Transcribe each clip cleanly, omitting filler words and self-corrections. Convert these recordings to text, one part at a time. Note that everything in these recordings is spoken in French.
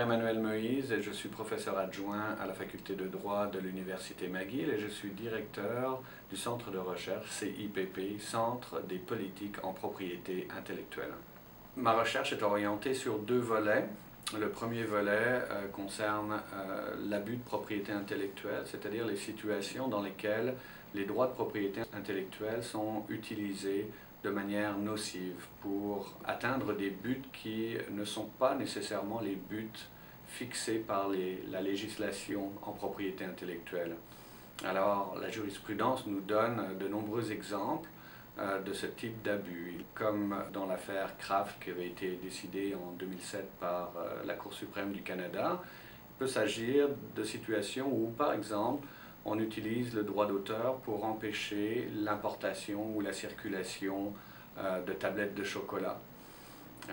Pierre-Emmanuel Moïse et je suis professeur adjoint à la faculté de droit de l'université McGill et je suis directeur du centre de recherche CIPP, Centre des politiques en propriété intellectuelle. Ma recherche est orientée sur deux volets. Le premier volet concerne l'abus de propriété intellectuelle, c'est-à-dire les situations dans lesquelles les droits de propriété intellectuelle sont utilisés de manière nocive pour atteindre des buts qui ne sont pas nécessairement les buts fixés par la législation en propriété intellectuelle. Alors, la jurisprudence nous donne de nombreux exemples de ce type d'abus, comme dans l'affaire Kraft qui avait été décidée en 2007 par la Cour suprême du Canada. Il peut s'agir de situations où, par exemple, on utilise le droit d'auteur pour empêcher l'importation ou la circulation de tablettes de chocolat.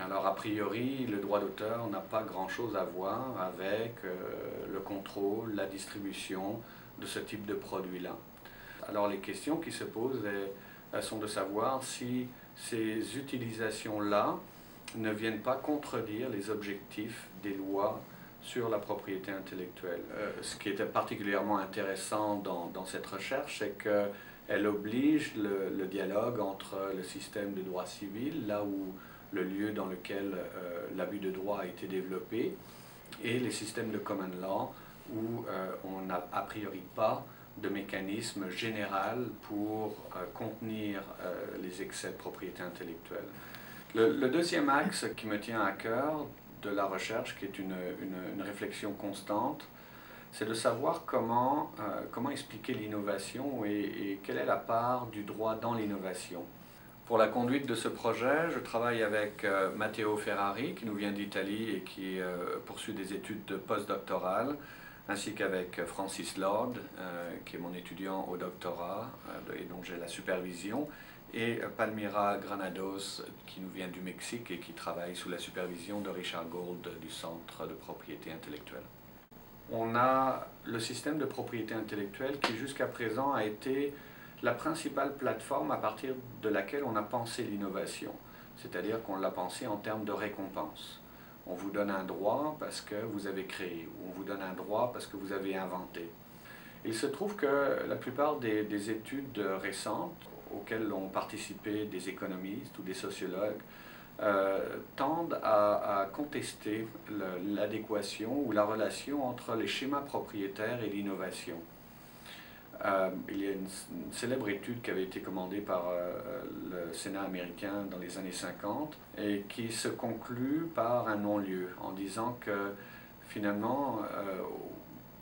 Alors, a priori, le droit d'auteur n'a pas grand-chose à voir avec le contrôle, la distribution de ce type de produit-là. Alors, les questions qui se posent sont de savoir si ces utilisations-là ne viennent pas contredire les objectifs des lois sur la propriété intellectuelle. Ce qui était particulièrement intéressant dans cette recherche, c'est qu'elle oblige le dialogue entre le système de droit civil, là où le lieu dans lequel l'abus de droit a été développé, et les systèmes de common law, où on n'a a priori pas de mécanisme général pour contenir les excès de propriété intellectuelle. Le deuxième axe qui me tient à cœur de la recherche, qui est une réflexion constante, c'est de savoir comment expliquer l'innovation et quelle est la part du droit dans l'innovation. Pour la conduite de ce projet, je travaille avec Matteo Ferrari, qui nous vient d'Italie et qui poursuit des études postdoctorales, ainsi qu'avec Francis Lord, qui est mon étudiant au doctorat et dont j'ai la supervision, et Palmira Granados, qui nous vient du Mexique et qui travaille sous la supervision de Richard Gould du Centre de propriété intellectuelle. On a le système de propriété intellectuelle qui jusqu'à présent a été la principale plateforme à partir de laquelle on a pensé l'innovation, c'est-à-dire qu'on l'a pensé en termes de récompense. On vous donne un droit parce que vous avez créé, ou on vous donne un droit parce que vous avez inventé. Il se trouve que la plupart des études récentes auxquelles ont participé des économistes ou des sociologues tendent à contester l'adéquation ou la relation entre les schémas propriétaires et l'innovation. Il y a une célèbre étude qui avait été commandée par le Sénat américain dans les années 50 et qui se conclut par un non-lieu en disant que finalement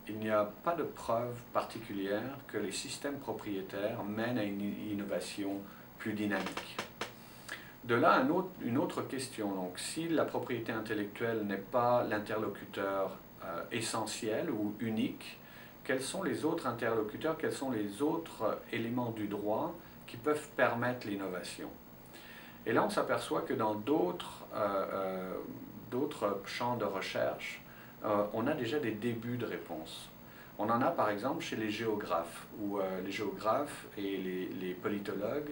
il n'y a pas de preuve particulière que les systèmes propriétaires mènent à une innovation plus dynamique. De là, une autre question. Donc, si la propriété intellectuelle n'est pas l'interlocuteur essentiel ou unique, quels sont les autres interlocuteurs, quels sont les autres éléments du droit qui peuvent permettre l'innovation? Et là, on s'aperçoit que dans d'autres champs de recherche, on a déjà des débuts de réponse. On en a par exemple chez les géographes, où les géographes et les politologues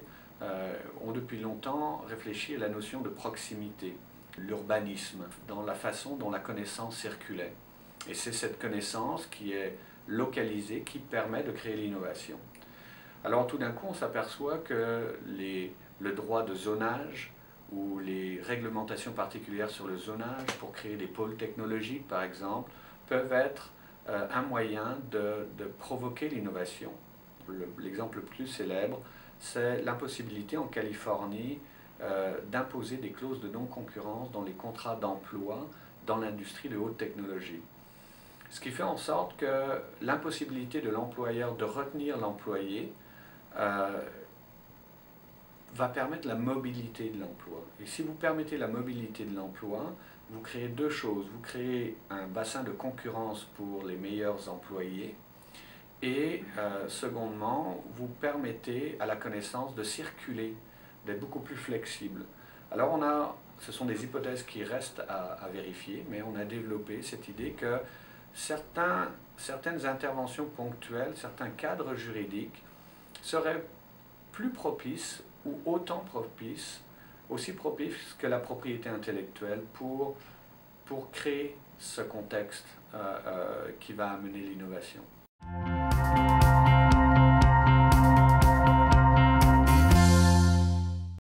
ont depuis longtemps réfléchi à la notion de proximité, l'urbanisme, dans la façon dont la connaissance circulait. Et c'est cette connaissance qui est localisée qui permet de créer l'innovation. Alors tout d'un coup, on s'aperçoit que le droit de zonage ou les réglementations particulières sur le zonage pour créer des pôles technologiques, par exemple, peuvent être un moyen de provoquer l'innovation. L'exemple le plus célèbre, c'est l'impossibilité en Californie d'imposer des clauses de non-concurrence dans les contrats d'emploi dans l'industrie de haute technologie. Ce qui fait en sorte que l'impossibilité de l'employeur de retenir l'employé va permettre la mobilité de l'emploi. Et si vous permettez la mobilité de l'emploi, vous créez deux choses. Vous créez un bassin de concurrence pour les meilleurs employés et, secondement, vous permettez à la connaissance de circuler, d'être beaucoup plus flexible. Alors ce sont des hypothèses qui restent à vérifier, mais on a développé cette idée que certaines interventions ponctuelles, certains cadres juridiques seraient plus propices ou autant propices, aussi propices que la propriété intellectuelle pour pour créer ce contexte qui va amener l'innovation.